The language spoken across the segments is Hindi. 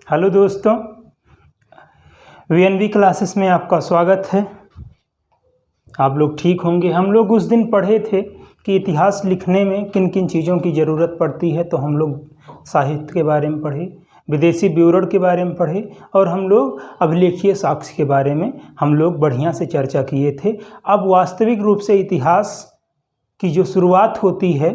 हेलो दोस्तों, वीएनवी क्लासेस में आपका स्वागत है। आप लोग ठीक होंगे। हम लोग उस दिन पढ़े थे कि इतिहास लिखने में किन किन चीज़ों की ज़रूरत पड़ती है। तो हम लोग साहित्य के बारे में पढ़े, विदेशी विवरण के बारे में पढ़े और हम लोग अभिलेखीय साक्ष्य के बारे में हम लोग बढ़िया से चर्चा किए थे। अब वास्तविक रूप से इतिहास की जो शुरुआत होती है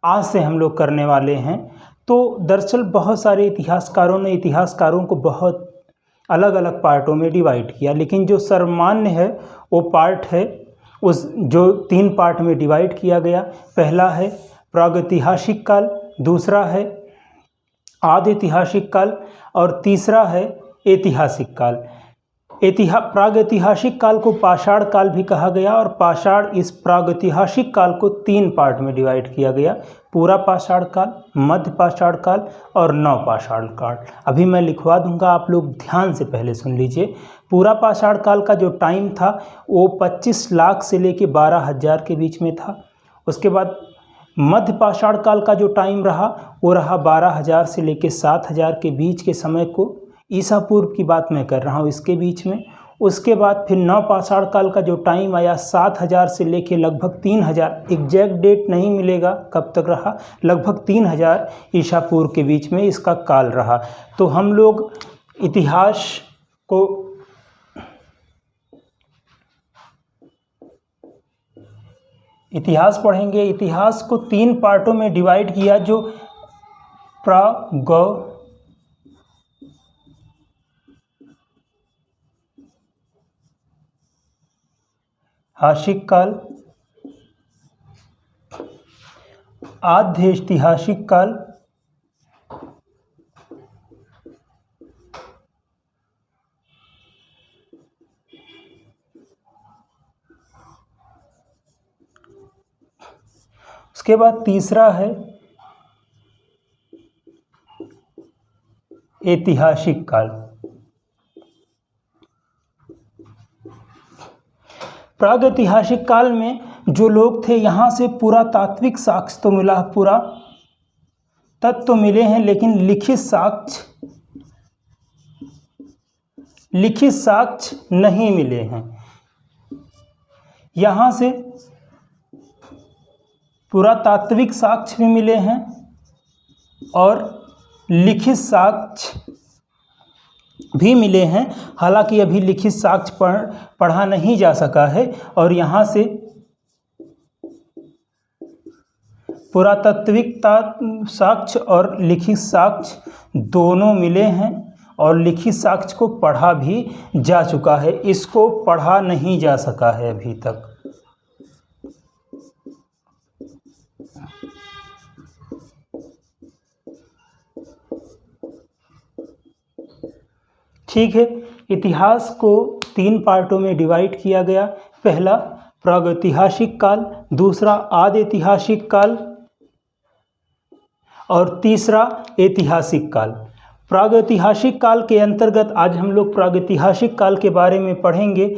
आज से हम लोग करने वाले हैं। तो दरअसल बहुत सारे इतिहासकारों ने इतिहासकारों को बहुत अलग अलग पार्टों में डिवाइड किया, लेकिन जो सर्वमान्य है वो पार्ट है उस जो 3 पार्ट में डिवाइड किया गया। पहला है प्रागैतिहासिक काल, दूसरा है आदि ऐतिहासिक काल और तीसरा है ऐतिहासिक काल। प्रागैतिहासिक काल को पाषाण काल भी कहा गया और पाषाण इस प्रागैतिहासिक काल को 3 पार्ट में डिवाइड किया गया। पूरा पाषाण काल, मध्य पाषाण काल और नवपाषाण काल। अभी मैं लिखवा दूंगा, आप लोग ध्यान से पहले सुन लीजिए। पूरा पाषाण काल का जो टाइम था वो 25 लाख से लेके 12,000 के बीच में था। उसके बाद मध्य पाषाण काल का जो टाइम रहा वो रहा 12,000 से लेके 7,000 के बीच के समय को, ईसा पूर्व की बात मैं कर रहा हूँ, इसके बीच में। उसके बाद फिर नवपाषाण काल का जो टाइम आया 7,000 से लेके लगभग 3,000, एग्जैक्ट डेट नहीं मिलेगा कब तक रहा, लगभग 3,000 ईसा पूर्व के बीच में इसका काल रहा। तो हम लोग इतिहास पढ़ेंगे। इतिहास को 3 पार्टों में डिवाइड किया, जो प्रागैतिहासिक काल, आद्य ऐतिहासिक काल उसके बाद तीसरा है ऐतिहासिक काल। प्रागैतिहासिक काल में जो लोग थे यहाँ से पुरातात्विक साक्ष्य तो मिला, पूरा तत्व तो मिले हैं, लेकिन लिखित साक्ष्य नहीं मिले हैं। यहाँ से पुरातात्विक साक्ष्य भी मिले हैं और लिखित साक्ष्य भी मिले हैं। हालांकि अभी लिखित साक्ष्य पढ़ा नहीं जा सका है और यहाँ से पुरातात्विक साक्ष्य और लिखित साक्ष्य दोनों मिले हैं और लिखित साक्ष्य को पढ़ा भी जा चुका है, इसको पढ़ा नहीं जा सका है अभी तक। ठीक है, इतिहास को 3 पार्टों में डिवाइड किया गया। पहला प्रागैतिहासिक काल, दूसरा आदि ऐतिहासिक काल और तीसरा ऐतिहासिक काल। प्रागैतिहासिक काल के अंतर्गत आज हम लोग प्रागैतिहासिक काल के बारे में पढ़ेंगे।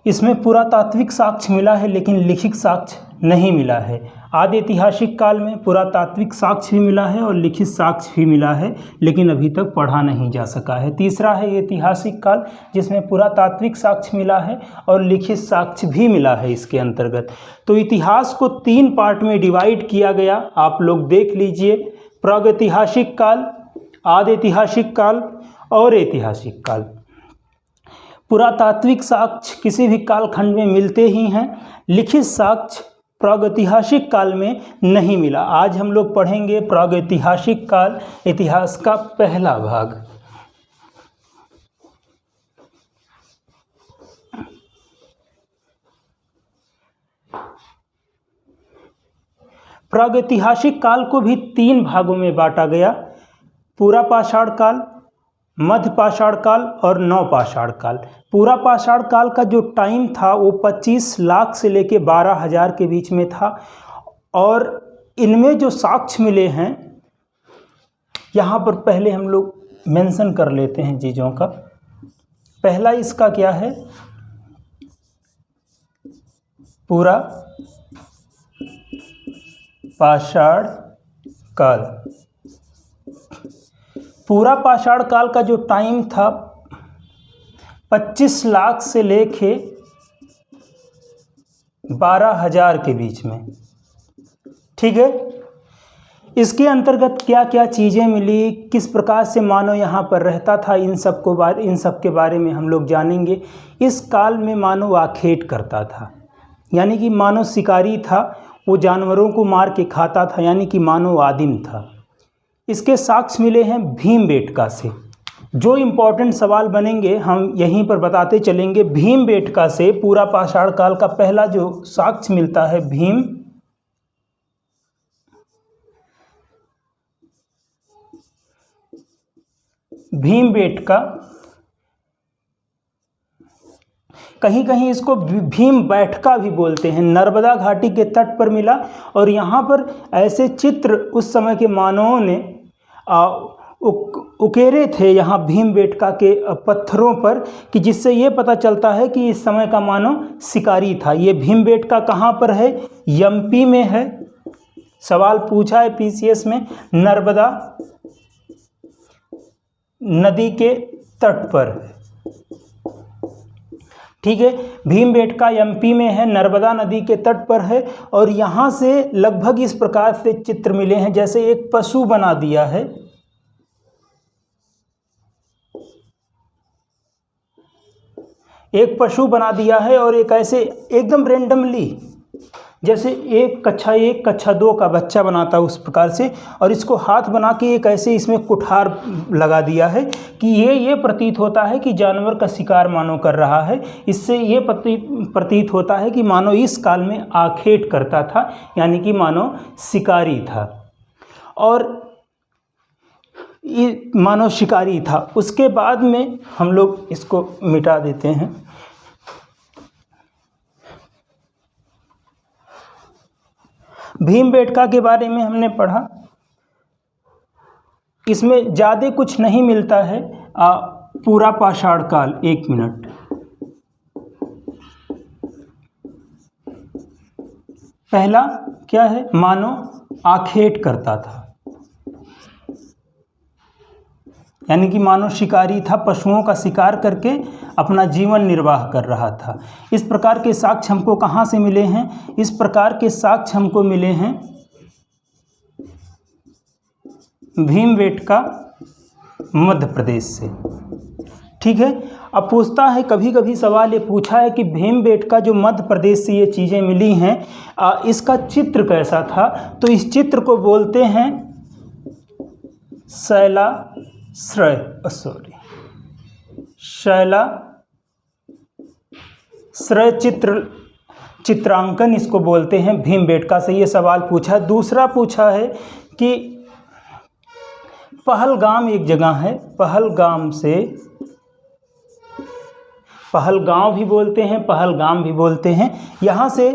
इसमें पुरातात्विक साक्ष्य मिला है लेकिन लिखित साक्ष्य नहीं मिला है। आदि ऐतिहासिक काल में पुरातात्विक साक्ष्य भी मिला है और लिखित साक्ष्य भी मिला है, लेकिन अभी तक पढ़ा नहीं जा सका है। तीसरा है ऐतिहासिक काल, जिसमें पुरातात्विक साक्ष्य मिला है और लिखित साक्ष्य भी मिला है इसके अंतर्गत। तो इतिहास को 3 पार्ट में डिवाइड किया गया, आप लोग देख लीजिए। प्रागैतिहासिक काल, आदि ऐतिहासिक काल और ऐतिहासिक काल। पुरातात्विक साक्ष्य किसी भी कालखंड में मिलते ही हैं, लिखित साक्ष्य प्रागैतिहासिक काल में नहीं मिला। आज हम लोग पढ़ेंगे प्रागैतिहासिक काल, इतिहास का पहला भाग। प्रागैतिहासिक काल को भी 3 भागों में बांटा गया, पूरा पाषाण काल, मध्य पाषाण काल और नवपाषाण काल। पूरा पाषाण काल का जो टाइम था वो 25 लाख से लेके 12,000 के बीच में था और इनमें जो साक्ष्य मिले हैं, यहाँ पर पहले हम लोग मेंशन कर लेते हैं चीज़ों का। पहला इसका क्या है, पूरा पाषाण काल। पूरा पाषाण काल का जो टाइम था 25 लाख से लेके 12,000 के बीच में। ठीक है, इसके अंतर्गत क्या क्या चीज़ें मिली, किस प्रकार से मानव यहाँ पर रहता था, इन सब के बारे में हम लोग जानेंगे। इस काल में मानव आखेट करता था, यानी कि मानव शिकारी था, वो जानवरों को मार के खाता था, यानी कि मानव आदिम था। इसके साक्ष्य मिले हैं भीमबेटका से। जो इम्पोर्टेंट सवाल बनेंगे हम यहीं पर बताते चलेंगे। भीमबेटका से पूरा पाषाण काल का पहला जो साक्ष्य मिलता है भीमबेटका, कहीं कहीं इसको भीमबैठका भी बोलते हैं, नर्मदा घाटी के तट पर मिला। और यहाँ पर ऐसे चित्र उस समय के मानवों ने उकेरे थे यहाँ भीमबेटका के पत्थरों पर, कि जिससे ये पता चलता है कि इस समय का मानव शिकारी था। ये भीमबेटका कहाँ पर है? एमपी में है। सवाल पूछा है पीसीएस में, नर्मदा नदी के तट पर। ठीक है, भीमबेटका एमपी में है, नर्मदा नदी के तट पर है। और यहाँ से लगभग इस प्रकार से चित्र मिले हैं, जैसे एक पशु बना दिया है, एक पशु बना दिया है, और एक ऐसे एकदम रेंडमली, जैसे एक कक्षा 1 कक्षा 2 का बच्चा बनाता है उस प्रकार से, और इसको हाथ बना के एक ऐसे इसमें कुठार लगा दिया है कि ये प्रतीत होता है कि जानवर का शिकार मानव कर रहा है। इससे ये प्रतीत होता है कि मानव इस काल में आखेट करता था, यानी कि मानव शिकारी था, और ये मानव शिकारी था। उसके बाद में हम लोग इसको मिटा देते हैं। भीमबेटका के बारे में हमने पढ़ा, इसमें ज़्यादा कुछ नहीं मिलता है। पूरा पाषाण काल, 1 मिनट, पहला क्या है? मानव आखेट करता था, यानी कि मानव शिकारी था, पशुओं का शिकार करके अपना जीवन निर्वाह कर रहा था। इस प्रकार के साक्ष्य हमको कहाँ से मिले हैं? इस प्रकार के साक्ष्य हमको मिले हैं भीमबेटका मध्य प्रदेश से। ठीक है, अब पूछता है, कभी कभी सवाल ये पूछा है कि भीमबेटका जो मध्य प्रदेश से ये चीज़ें मिली हैं, इसका चित्र कैसा था? तो इस चित्र को बोलते हैं शैलाश्रय चित्रांकन इसको बोलते हैं। भीमबेटका से ये सवाल पूछा। दूसरा पूछा है कि पहलगाम एक जगह है, पहलगांव भी बोलते हैं, पहलगाम भी बोलते हैं। यहाँ से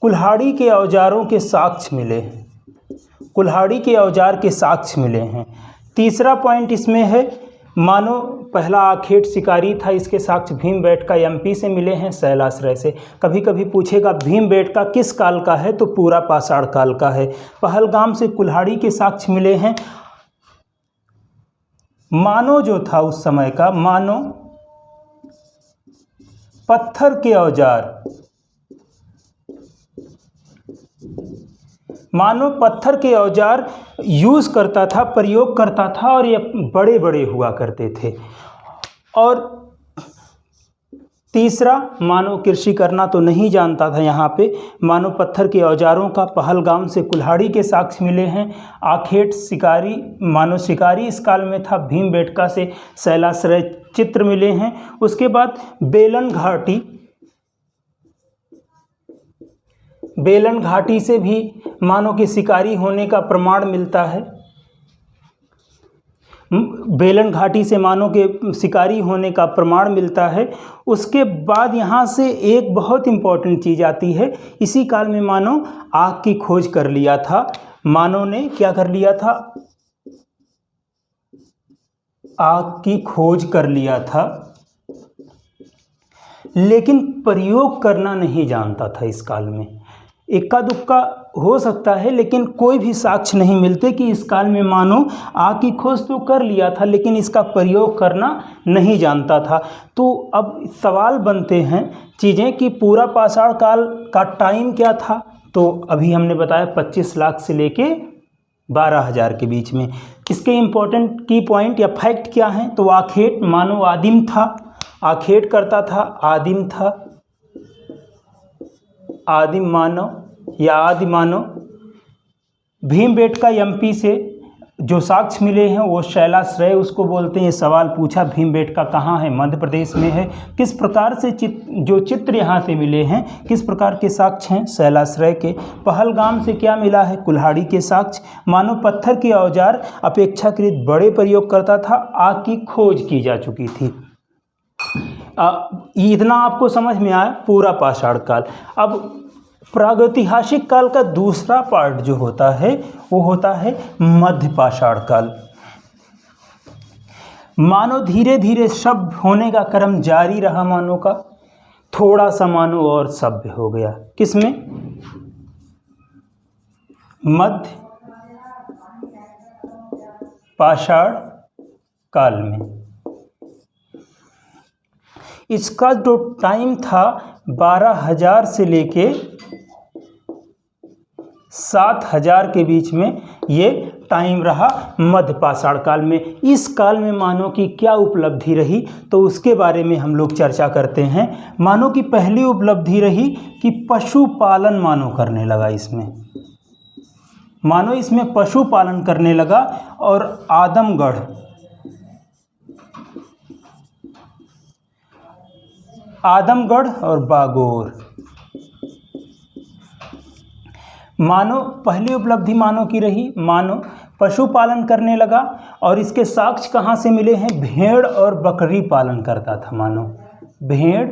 कुल्हाड़ी के औजारों के साक्ष्य मिले हैं, कुल्हाड़ी के औजार के साक्ष्य मिले हैं। तीसरा पॉइंट इसमें है, मानो पहला आखेट शिकारी था, इसके साक्ष्य भीमबेटका एमपी से मिले हैं, शैलाश्रय से। कभी कभी पूछेगा भीमबेटका किस काल का है? तो पूरा पाषाण काल का है। पहलगाम से कुल्हाड़ी के साक्ष्य मिले हैं। मानव जो था उस समय का, मानव पत्थर के औजार यूज़ करता था, प्रयोग करता था, और ये बड़े बड़े हुआ करते थे। और तीसरा, मानव कृषि करना तो नहीं जानता था। यहाँ पे मानव पत्थर के औजारों का, पहलगाम से कुल्हाड़ी के साक्ष्य मिले हैं। आखेट शिकारी, मानव शिकारी इस काल में था। भीमबेटका से शैलाश्रय चित्र मिले हैं। उसके बाद बेलन घाटी से भी मानव के शिकारी होने का प्रमाण मिलता है। बेलन घाटी से मानव के शिकारी होने का प्रमाण मिलता है। उसके बाद यहाँ से एक बहुत इम्पॉर्टेंट चीज़ आती है। इसी काल में मानव आग की खोज कर लिया था। मानव ने क्या कर लिया था? आग की खोज कर लिया था, लेकिन प्रयोग करना नहीं जानता था। इस काल में इक्का दुक्का हो सकता है, लेकिन कोई भी साक्ष्य नहीं मिलते कि इस काल में मानव आग की खोज तो कर लिया था लेकिन इसका प्रयोग करना नहीं जानता था। तो अब सवाल बनते हैं चीज़ें कि पूरा पाषाण काल का टाइम क्या था। तो अभी हमने बताया 25 लाख से लेके 12,000 के बीच में। इसके इम्पोर्टेंट की पॉइंट या फैक्ट क्या हैं। तो आखेट मानव आदिम था, आखेट करता था, आदिम था, आदिम मानव या आदि मानव। भीमबेटका एमपी से जो साक्ष्य मिले हैं वो शैलाश्रय उसको बोलते हैं। ये सवाल पूछा भीमबेटका कहाँ है, मध्य प्रदेश में है। किस प्रकार से जो चित्र यहाँ से मिले हैं किस प्रकार के साक्ष्य हैं, शैलाश्रय के। पहलगाम से क्या मिला है, कुल्हाड़ी के साक्ष्य। मानव पत्थर के औजार अपेक्षाकृत बड़े प्रयोग करता था, आग की खोज की जा चुकी थी। इतना आपको समझ में आया पूरा पाषाण काल। अब प्रागैतिहासिक काल का दूसरा पार्ट जो होता है वो होता है मध्य पाषाण काल। मानव धीरे धीरे सभ्य होने का क्रम जारी रहा, मानव का थोड़ा सा मानव और सभ्य हो गया। किसमें, मध्य पाषाण काल में। इसका जो टाइम था 12,000 से लेके 7,000 के बीच में ये टाइम रहा मध्य पाषाण काल में। इस काल में मानव की क्या उपलब्धि रही तो उसके बारे में हम लोग चर्चा करते हैं। मानव की पहली उपलब्धि रही कि पशुपालन मानव करने लगा। इसमें मानव इसमें पशुपालन करने लगा और आदमगढ़ और बागोर। मानव पहली उपलब्धि मानव की रही, मानव पशुपालन करने लगा और इसके साक्ष्य कहाँ से मिले हैं, भेड़ और बकरी पालन करता था मानव। भेड़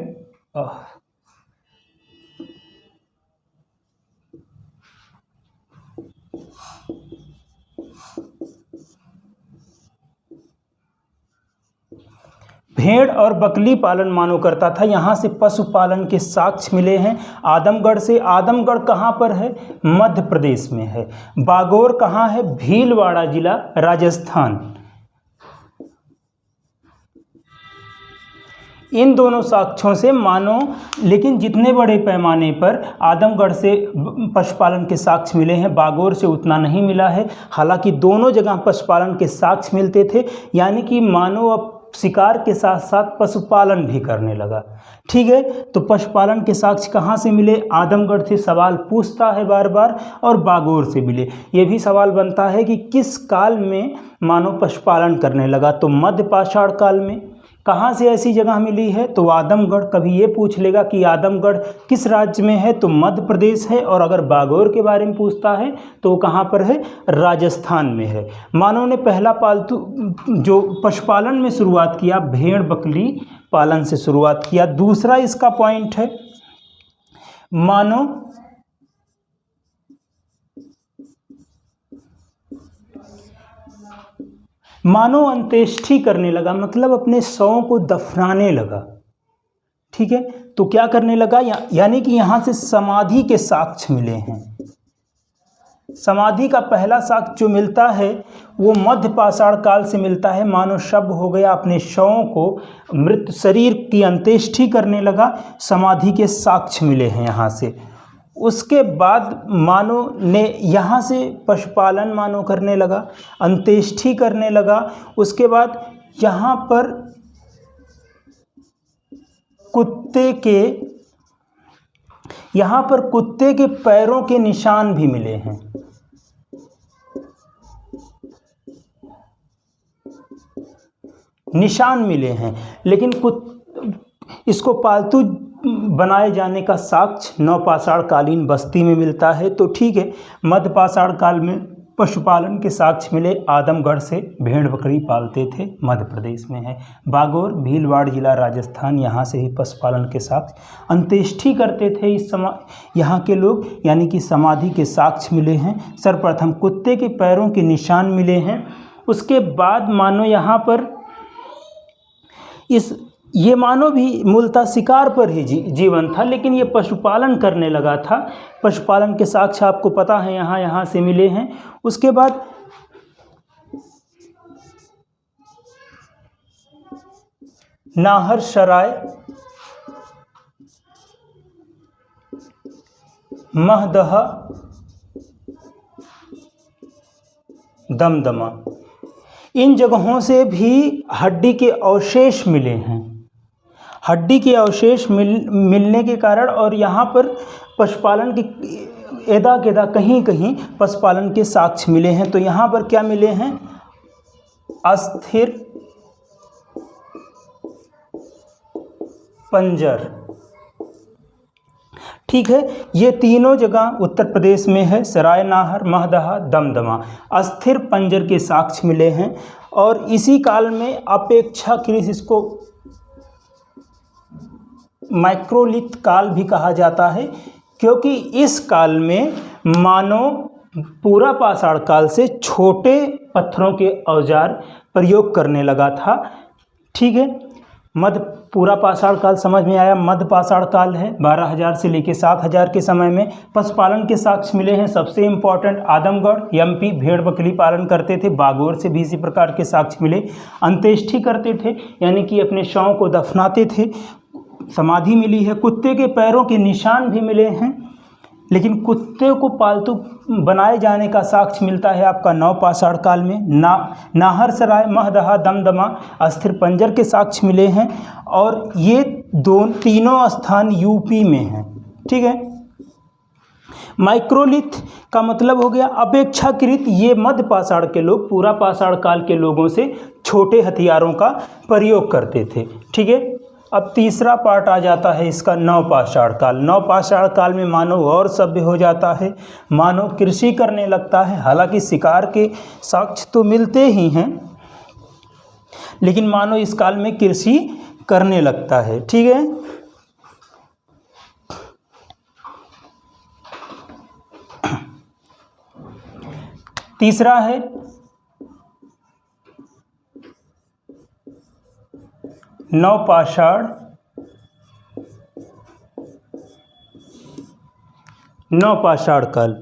भेड़ और बकरी पालन मानव करता था। यहाँ से पशुपालन के साक्ष्य मिले हैं आदमगढ़ से। आदमगढ़ कहाँ पर है, मध्य प्रदेश में है। बागोर कहाँ है, भीलवाड़ा जिला, राजस्थान। इन दोनों साक्ष्यों से मानव, लेकिन जितने बड़े पैमाने पर आदमगढ़ से पशुपालन के साक्ष्य मिले हैं बागोर से उतना नहीं मिला है। हालांकि दोनों जगह पशुपालन के साक्ष्य मिलते थे, यानी कि मानव अब शिकार के साथ साथ पशुपालन भी करने लगा। ठीक है, तो पशुपालन के साक्ष्य कहाँ से मिले, आदमगढ़ से सवाल पूछता है बार बार, और बागोर से मिले। ये भी सवाल बनता है कि किस काल में मानव पशुपालन करने लगा, तो मध्य पाषाण काल में। कहाँ से ऐसी जगह मिली है, तो आदमगढ़। कभी ये पूछ लेगा कि आदमगढ़ किस राज्य में है, तो मध्य प्रदेश है। और अगर बागोर के बारे में पूछता है तो वो कहाँ पर है, राजस्थान में है। मानव ने पहला पालतू जो पशुपालन में शुरुआत किया, भेड़ बकरी पालन से शुरुआत किया। दूसरा इसका पॉइंट है, मानव अंत्येष्टि करने लगा, मतलब अपने शवों को दफनाने लगा। ठीक है, तो क्या करने लगा, यानी कि यहाँ से समाधि के साक्ष्य मिले हैं। समाधि का पहला साक्ष्य जो मिलता है वो मध्य पाषाण काल से मिलता है। मानव शव हो गया, अपने शवों को, मृत शरीर की अंत्येष्टि करने लगा, समाधि के साक्ष्य मिले हैं यहाँ से। उसके बाद मानव ने यहाँ से पशुपालन मानव करने लगा, अंत्येष्टि करने लगा। उसके बाद यहाँ पर कुत्ते के पैरों के निशान भी मिले हैं। निशान मिले हैं, लेकिन इसको पालतू बनाए जाने का साक्ष्य नवपाषाण कालीन बस्ती में मिलता है। तो ठीक है, मध्य पाषाण काल में पशुपालन के साक्ष्य मिले, आदमगढ़ से भेड़ बकरी पालते थे, मध्य प्रदेश में है। बागोर भीलवाड़ा जिला, राजस्थान, यहाँ से ही पशुपालन के साक्ष्य। अंत्येष्टि करते थे इस यहाँ के लोग, यानी कि समाधि के साक्ष्य मिले हैं। सर्वप्रथम कुत्ते के पैरों के निशान मिले हैं। उसके बाद मानो यहाँ पर इस ये मानव भी मूलतः शिकार पर ही जीवन था, लेकिन ये पशुपालन करने लगा था। पशुपालन के साक्ष्य आपको पता है यहाँ से मिले हैं। उसके बाद नाहर सराय, महदहा, दमदमा, इन जगहों से भी हड्डी के अवशेष मिले हैं। हड्डी के अवशेष मिलने के कारण और यहाँ पर पशुपालन के एदा कहीं कहीं पशुपालन के साक्ष्य मिले हैं। तो यहाँ पर क्या मिले हैं? अस्थिर पंजर। ठीक है, ये तीनों जगह उत्तर प्रदेश में है, सराय, नाहर, महदहा, दमदमा। अस्थिर पंजर के साक्ष्य मिले हैं। और इसी काल में अपेक्षाकृत इसको माइक्रोलिथ काल भी कहा जाता है, क्योंकि इस काल में मानव पूरा पाषाण काल से छोटे पत्थरों के औजार प्रयोग करने लगा था। ठीक है, पूरा पाषाण काल समझ में आया। मध्य पाषाण काल है 12,000 से लेकर 7,000 के समय में। पशुपालन के साक्ष्य मिले हैं। सबसे इम्पोर्टेंट आदमगढ़ एमपी, भेड़ बकरी पालन करते थे। बागोर से भी इसी प्रकार के साक्ष्य मिले। अंत्येष्टि करते थे, यानी कि अपने शवों को दफनाते थे। समाधि मिली है। कुत्ते के पैरों के निशान भी मिले हैं, लेकिन कुत्ते को पालतू बनाए जाने का साक्ष्य मिलता है आपका नवपाषाण काल में। नाहर सराय, महदहा, दमदमा, अस्थिर पंजर के साक्ष्य मिले हैं। और ये तीनों स्थान यूपी में हैं। ठीक है, माइक्रोलिथ का मतलब हो गया अपेक्षाकृत ये मध्य पाषाण के लोग पूरा पाषाण काल के लोगों से छोटे हथियारों का प्रयोग करते थे। ठीक है, अब तीसरा पार्ट आ जाता है इसका नवपाषाण काल। नवपाषाण काल में मानव और सभ्य हो जाता है। मानव कृषि करने लगता है। हालांकि शिकार के साक्ष्य तो मिलते ही हैं, लेकिन मानव इस काल में कृषि करने लगता है। ठीक है, तीसरा है नवपाषाण काल।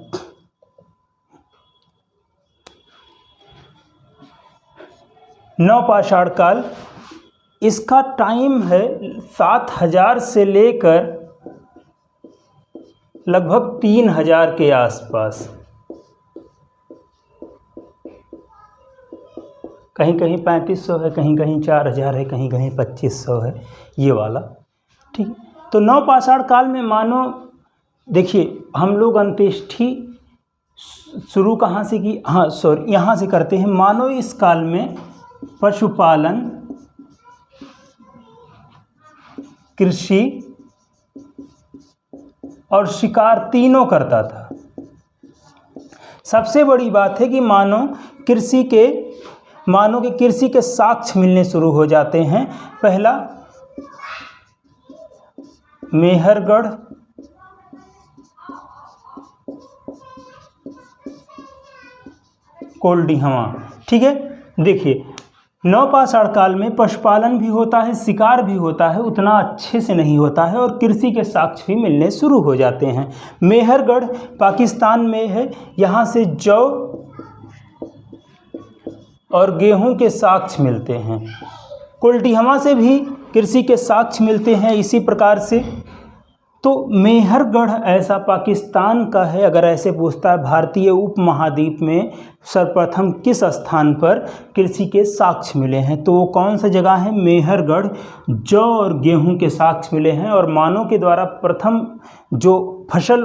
नवपाषाण काल, इसका टाइम है 7,000 से लेकर लगभग 3,000 के आसपास। कहीं कहीं 3500 है, कहीं कहीं 4,000 है, कहीं कहीं 2500 है, ये वाला। ठीक, तो नवपाषाण काल में मानो देखिए, हम लोग अंत्येष्टि शुरू कहाँ से की? हाँ सॉरी, यहाँ से करते हैं। मानो इस काल में पशुपालन, कृषि और शिकार तीनों करता था। सबसे बड़ी बात है कि मानो के कृषि के साक्ष्य मिलने शुरू हो जाते हैं। पहला मेहरगढ़, कोल्डिहवा। ठीक है, देखिए नवपाषाण काल में पशुपालन भी होता है, शिकार भी होता है, उतना अच्छे से नहीं होता है, और कृषि के साक्ष्य भी मिलने शुरू हो जाते हैं। मेहरगढ़ पाकिस्तान में है, यहाँ से जौ और गेहूं के साक्ष्य मिलते हैं। कोल्डिहवा से भी कृषि के साक्ष्य मिलते हैं इसी प्रकार से। तो मेहरगढ़ ऐसा पाकिस्तान का है, अगर ऐसे पूछता है भारतीय उपमहाद्वीप में सर्वप्रथम किस स्थान पर कृषि के साक्ष्य मिले हैं, तो वो कौन सा जगह है? मेहरगढ़। जौ और गेहूं के साक्ष्य मिले हैं, और मानव के द्वारा प्रथम जो फसल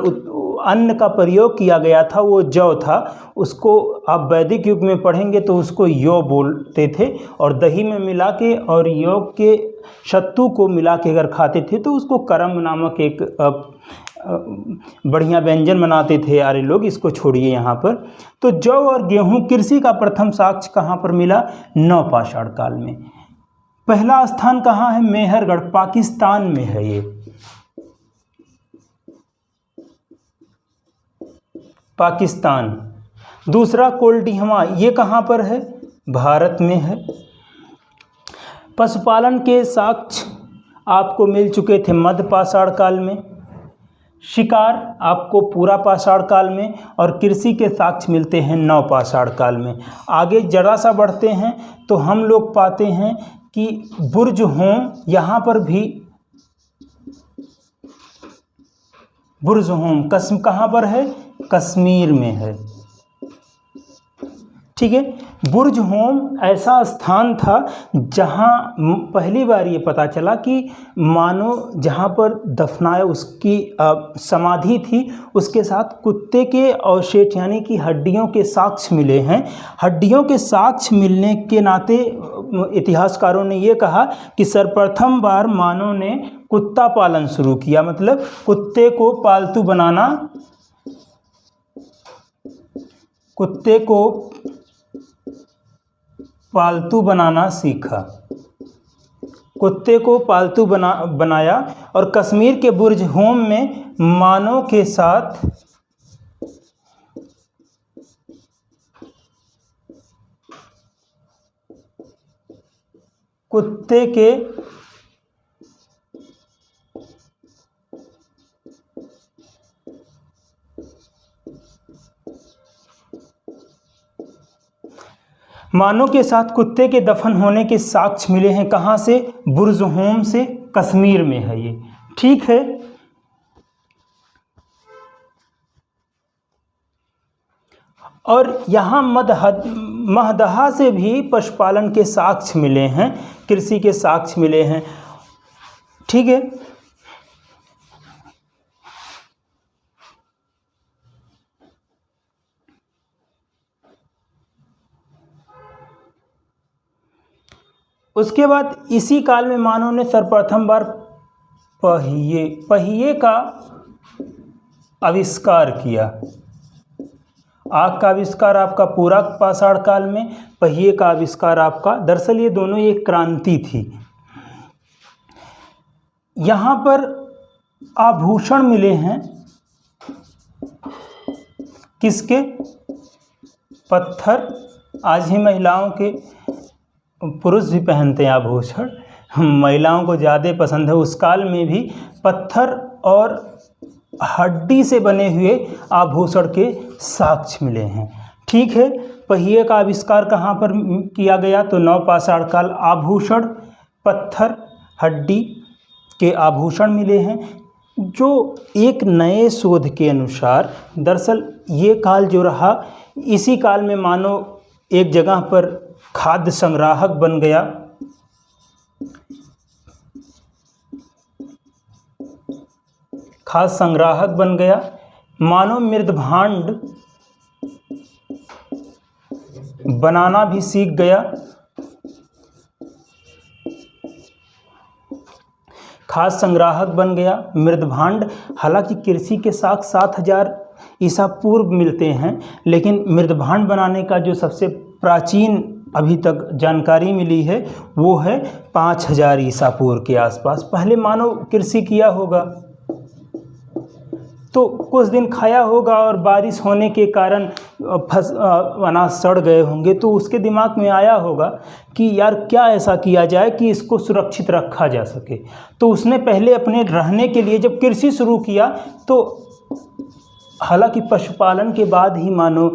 अन्न का प्रयोग किया गया था वो जौ था। उसको आप वैदिक युग में पढ़ेंगे तो उसको यौ बोलते थे, और दही में मिला के और यौ के सत्तू को मिला के अगर खाते थे तो उसको करम नामक एक बढ़िया व्यंजन बनाते थे आर्य लोग। इसको छोड़िए यहाँ पर। तो जौ और गेहूं कृषि का प्रथम साक्ष्य कहाँ पर मिला? नवपाषाण काल में। पहला स्थान कहाँ है? मेहरगढ़, पाकिस्तान में है ये, पाकिस्तान। दूसरा कोल्डिहवा, ये कहाँ पर है? भारत में है। पशुपालन के साक्ष्य आपको मिल चुके थे मध्य पाषाण काल में, शिकार आपको पूरा पाषाण काल में, और कृषि के साक्ष्य मिलते हैं नव पाषाण काल में। आगे जरा सा बढ़ते हैं तो हम लोग पाते हैं कि बुर्ज़होम, यहाँ पर भी बुर्ज़होम कहाँ पर है? कश्मीर में है। ठीक है, बुर्ज़होम ऐसा स्थान था जहाँ पहली बार ये पता चला कि मानव जहाँ पर दफनाया उसकी समाधि थी, उसके साथ कुत्ते के अवशेष यानी कि हड्डियों के साक्ष्य मिले हैं। हड्डियों के साक्ष्य मिलने के नाते इतिहासकारों ने ये कहा कि सर्वप्रथम बार मानव ने कुत्ता पालन शुरू किया, मतलब कुत्ते को पालतू बनाना, कुत्ते को पालतू बनाना सीखा, कुत्ते को पालतू बनाया। और कश्मीर के बुर्ज़होम में मानव के साथ कुत्ते के मानव के साथ कुत्ते के दफन होने के साक्ष्य मिले हैं। कहाँ से? बुर्ज़होम से, कश्मीर में है ये। ठीक है, और यहाँ महदहा से भी पशुपालन के साक्ष्य मिले हैं, कृषि के साक्ष्य मिले हैं। ठीक है, उसके बाद इसी काल में मानव ने सर्वप्रथम बार पहिए का आविष्कार किया। आग का आविष्कार आपका पूरा पाषाण काल में, पहिए का आविष्कार आपका, दरअसल ये दोनों एक क्रांति थी। यहाँ पर आभूषण मिले हैं, किसके? पत्थर। आज ही महिलाओं के, पुरुष भी पहनते हैं आभूषण, महिलाओं को ज़्यादा पसंद है। उस काल में भी पत्थर और हड्डी से बने हुए आभूषण के साक्ष्य मिले हैं। ठीक है, पहिए का आविष्कार कहाँ पर किया गया? तो नव पाषाण काल। आभूषण, पत्थर, हड्डी के आभूषण मिले हैं, जो एक नए शोध के अनुसार, दरअसल ये काल जो रहा, इसी काल में मानव एक जगह पर खाद्य संग्राहक बन गया। खाद्य संग्राहक बन गया। मानव मृदभांड बनाना भी सीख गया। खाद्य संग्राहक बन गया, मृदभांड। हालांकि कृषि के साथ 7000 ईसा पूर्व मिलते हैं, लेकिन मृदभांड बनाने का जो सबसे प्राचीन अभी तक जानकारी मिली है वो है 5000 ईसा पूर्व के आसपास। पहले मानव कृषि किया होगा तो कुछ दिन खाया होगा और बारिश होने के कारण अनाज सड़ गए होंगे, तो उसके दिमाग में आया होगा कि यार क्या ऐसा किया जाए कि इसको सुरक्षित रखा जा सके। तो उसने पहले अपने रहने के लिए जब कृषि शुरू किया, तो हालांकि पशुपालन के बाद ही मानो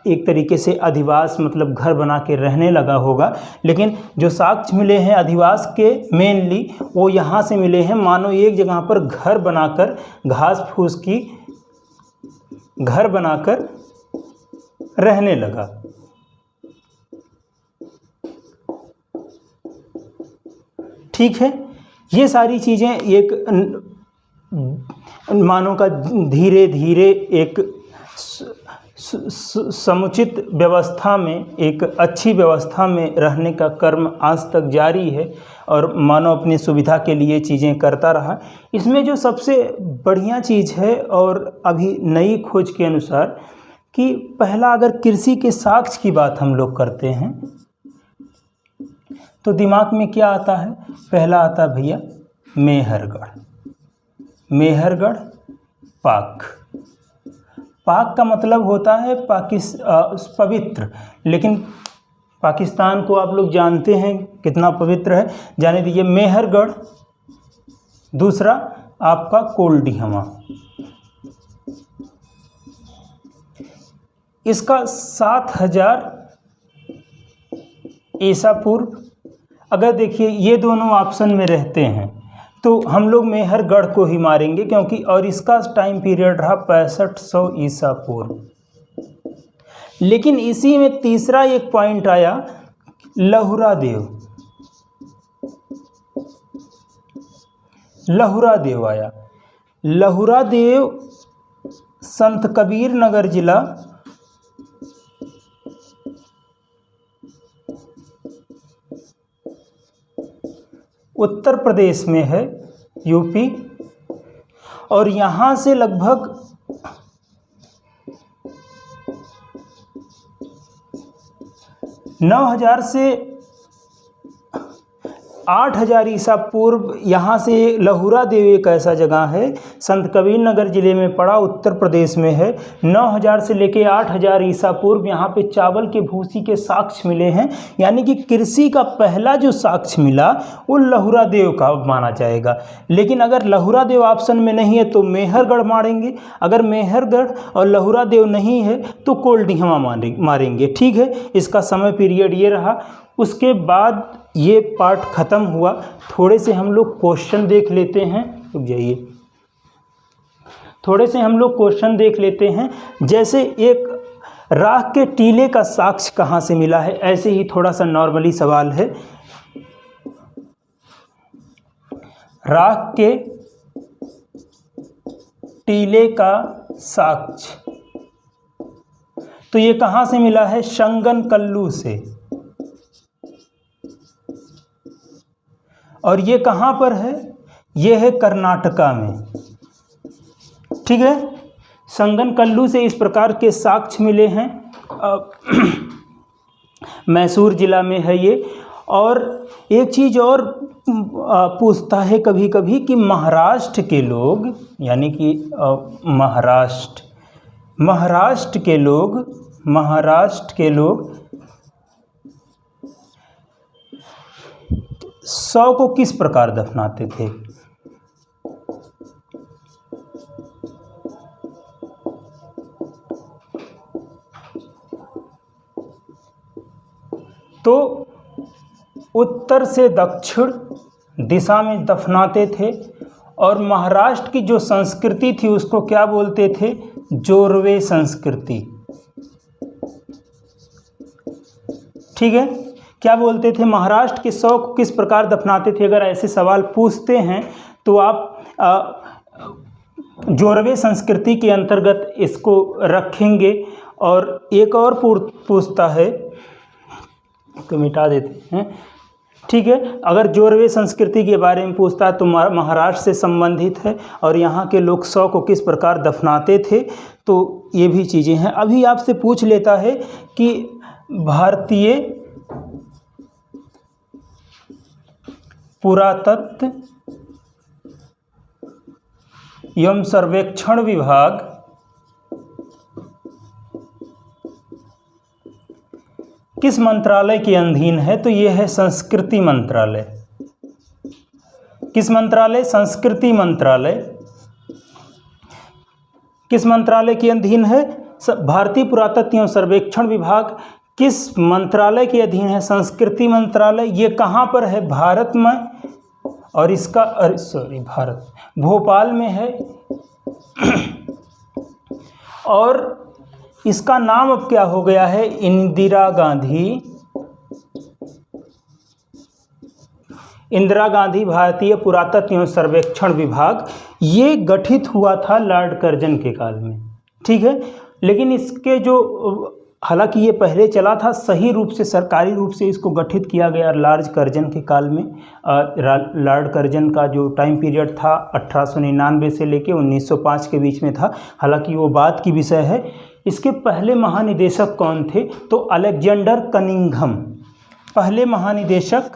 एक तरीके से अधिवास मतलब घर बना के रहने लगा होगा, लेकिन जो साक्ष्य मिले हैं अधिवास के मेनली वो यहाँ से मिले हैं। मानो एक जगह पर घर बनाकर, घास फूस की घर बनाकर रहने लगा। ठीक है, ये सारी चीज़ें एक मानव का धीरे धीरे एक समुचित व्यवस्था में, एक अच्छी व्यवस्था में रहने का कर्म आज तक जारी है और मानव अपनी सुविधा के लिए चीज़ें करता रहा। इसमें जो सबसे बढ़िया चीज़ है और अभी नई खोज के अनुसार कि पहला अगर कृषि के साक्ष्य की बात हम लोग करते हैं तो दिमाग में क्या आता है? पहला आता है भैया मेहरगढ़। मेहरगढ़ पाक। पाक का मतलब होता है पवित्र, लेकिन पाकिस्तान को आप लोग जानते हैं कितना पवित्र है। जाने दीजिए मेहरगढ़ दूसरा आपका कोल्डिहमा, इसका 7000 ईसा पूर्व। अगर देखिए ये दोनों ऑप्शन में रहते हैं तो हम लोग मेहरगढ़ को ही मारेंगे, क्योंकि और इसका टाइम पीरियड रहा 6500 ईसा पूर्व। लेकिन इसी में तीसरा एक पॉइंट आया, लहुरा देव। लहुरा देव आया। लहुरा देव संत कबीर नगर जिला उत्तर प्रदेश में है, यूपी, और यहाँ से लगभग 9000 से 8000 ईसा पूर्व यहाँ से लहुरा देव एक ऐसा जगह है, संत कबीर नगर जिले में पड़ा, उत्तर प्रदेश में है। 9000 से लेके 8000 ईसा पूर्व यहाँ पे चावल के भूसी के साक्ष्य मिले हैं, यानी कि कृषि का पहला जो साक्ष्य मिला वो लहुरा देव का माना जाएगा। लेकिन अगर लहुरा देव ऑप्शन में नहीं है तो मेहरगढ़ मारेंगे, अगर मेहरगढ़ और लहुरा देव नहीं है तो कोल्डिहमा मारेंगे। ठीक है, इसका समय पीरियड ये रहा। उसके बाद ये पार्ट ख़त्म हुआ। थोड़े से हम लोग क्वेश्चन देख लेते हैं, रुक जाइए, थोड़े से हम लोग क्वेश्चन देख लेते हैं। जैसे एक राख के टीले का साक्ष्य कहाँ से मिला है, ऐसे ही थोड़ा सा नॉर्मली सवाल है। राख के टीले का साक्ष्य, तो ये कहाँ से मिला है, शंगनकल्लू से। और ये कहाँ पर है, ये है कर्नाटका में। ठीक है, संगनकल्लू से इस प्रकार के साक्ष्य मिले हैं। मैसूर जिला में है ये। और एक चीज़ और पूछता है कभी कभी कि महाराष्ट्र के लोग, यानी कि महाराष्ट्र के लोग 100 को किस प्रकार दफनाते थे। तो उत्तर से दक्षिण दिशा में दफनाते थे। और महाराष्ट्र की जो संस्कृति थी उसको क्या बोलते थे, जोरवे संस्कृति। ठीक है, क्या बोलते थे, महाराष्ट्र के 100 को किस प्रकार दफनाते थे। अगर ऐसे सवाल पूछते हैं तो आप जोरवे संस्कृति के अंतर्गत इसको रखेंगे। और एक और पूछता है तो मिटा देते हैं। ठीक है, अगर जोरवे संस्कृति के बारे में पूछता है तो महाराष्ट्र से संबंधित है और यहाँ के लोग 100 को किस प्रकार दफनाते थे, तो ये भी चीज़ें हैं। अभी आपसे पूछ लेता है कि भारतीय पुरातत्व एवं सर्वेक्षण विभाग किस मंत्रालय के अधीन है, तो ये है संस्कृति मंत्रालय। किस मंत्रालय, संस्कृति मंत्रालय। किस मंत्रालय के अधीन है, भारतीय पुरातत्व एवं सर्वेक्षण विभाग किस मंत्रालय के अधीन है, संस्कृति मंत्रालय। ये कहाँ पर है, भारत में, और इसका भारत भोपाल में है। और इसका नाम अब क्या हो गया है, इंदिरा गांधी भारतीय पुरातत्व एवं सर्वेक्षण विभाग। ये गठित हुआ था लॉर्ड कर्जन के काल में। ठीक है, लेकिन इसके जो, हालांकि ये पहले चला था, सही रूप से सरकारी रूप से इसको गठित किया गया लॉर्ड कर्जन के काल में। लॉर्ड कर्जन का जो टाइम पीरियड था 1899 से लेके 1905 के बीच में था, हालांकि वो बात की विषय है। इसके पहले महानिदेशक कौन थे, तो अलेक्जेंडर कनिंघम पहले महानिदेशक।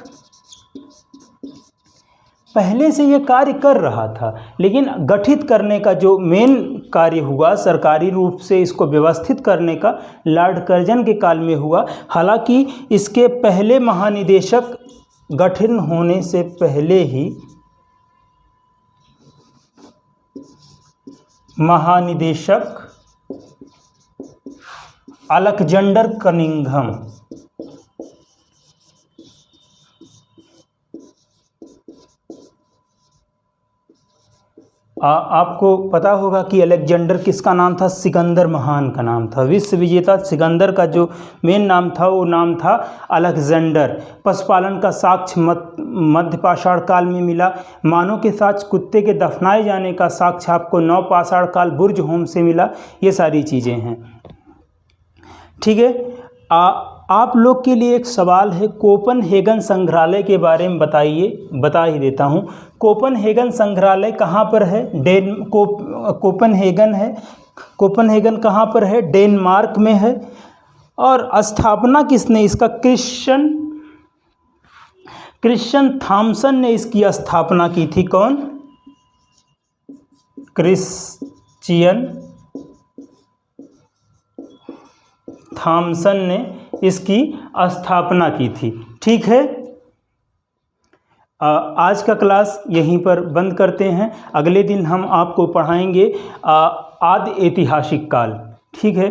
पहले से ये कार्य कर रहा था, लेकिन गठित करने का जो मेन कार्य हुआ सरकारी रूप से इसको व्यवस्थित करने का, लॉर्ड कर्जन के काल में हुआ। हालांकि इसके पहले महानिदेशक गठन होने से पहले ही महानिदेशक अलेक्जेंडर कनिंघम। आपको पता होगा कि अलेक्जेंडर किसका नाम था? सिकंदर महान का नाम था। विश्व विजेता सिकंदर का जो मेन नाम था वो नाम था अलेक्जेंडर। पशुपालन का साक्ष्य मध्य पाषाण काल में मिला। मानव के साथ कुत्ते के दफनाए जाने का साक्ष्य आपको नव पाषाण काल बुर्ज होम से मिला। ये सारी चीज़ें हैं, ठीक है। आप लोग के लिए एक सवाल है, कोपनहेगन संग्रहालय के बारे में बताइए। बता ही देता हूँ। कोपनहेगन संग्रहालय कहाँ पर है? कोपनहेगन है। कोपनहेगन कहाँ पर है? डेनमार्क में है। और स्थापना किसने इसका? क्रिश्चियन थॉमसन ने इसकी स्थापना की थी। कौन? क्रिश्चियन थॉमसन ने इसकी स्थापना की थी, ठीक है। आज का क्लास यहीं पर बंद करते हैं। अगले दिन हम आपको पढ़ाएंगे आदि ऐतिहासिक काल, ठीक है।